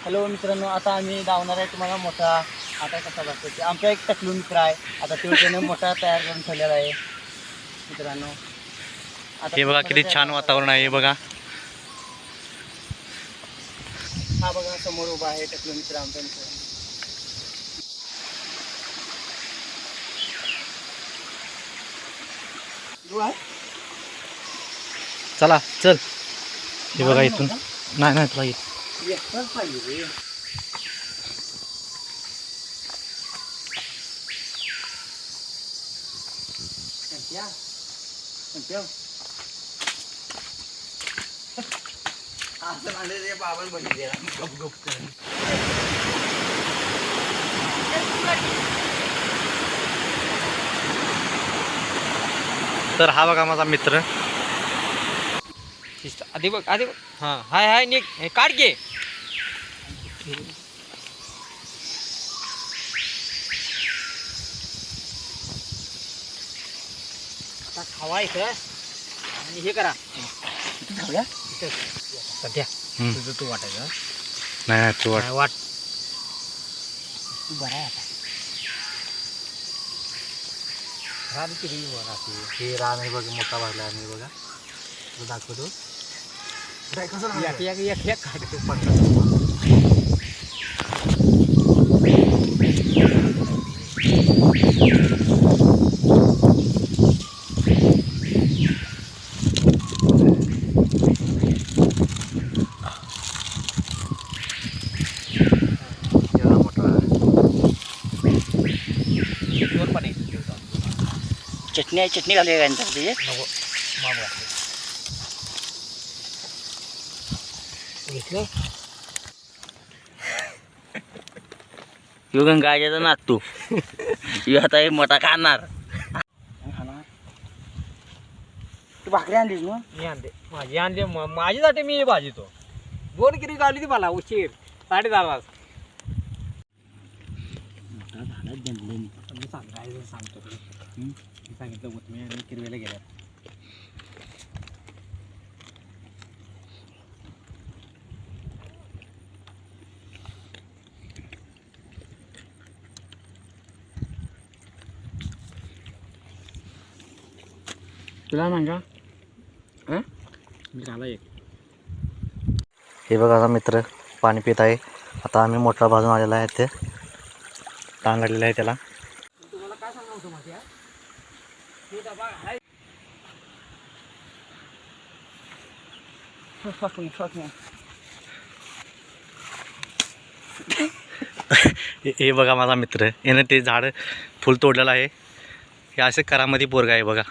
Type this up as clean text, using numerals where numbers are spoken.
Hello मित्रांनो, आता आम्ही धावणार आहे. तुम्हाला मोठा आता कसा बघतो ते आमचा एक टकलू मित्र आहे. आता तो त्याने मोठा तयार करून ठेवलेला आहे मित्रांनो. आता हे बघा किती छान वातावरण आहे. हे बघा, हा बघा समोर उभा आहे टकलू मित्र आमचा मित्र. चला चल. हे बघा इथून नाही नाही तुला एकटाच पाहिजे रे. असं म्हणले रे बाबा बघितले गप गप कर. तर हा बघा माझा मित्र. आधी बघ आधी बघ. हां हाय हाय निघ हे काढ घे. आता खावायचं आणि हे करा खाऊया सध्या तुझं तू वाटायचं. नाही नाही तू वाट. नाही वाट तू बरा आहे आता. रान किती बघा हे रान आहे बघा, मोठा भागला आहे बघा. तो दाखवतो. एक एक एक एक काढ. चटणी आहे, चटणी घालूया का त्याचे. नको मागवा घेतलं. यो गंगाजाचा नातू यो आता हे मोठा खाणार. तू भाकरी आणलीस ना. मी आणते माझी आणली माझ्यासाठी मी भाजीतो. 2 किलो गावली ती मला उशीर 10:30 मी सांगायचं सांगतो. मी सांगितलं होतं मी आणि किरवेला गेल्या. तुला सांगा मी झाला एक. हे बघा माझा मित्र पाणी पित आहे. आता आम्ही मोठा भाजून आलेला आहे. ते ताण लागलेला आहे त्याला. तुम्हाला काय सांगणार होतं माहिती आहे. हे डबा आहे. हे बघा माझा मित्र, यानं ते झाड फुल तोडलेलं आहे. हे असे करामध्ये पोरगा आहे बघा.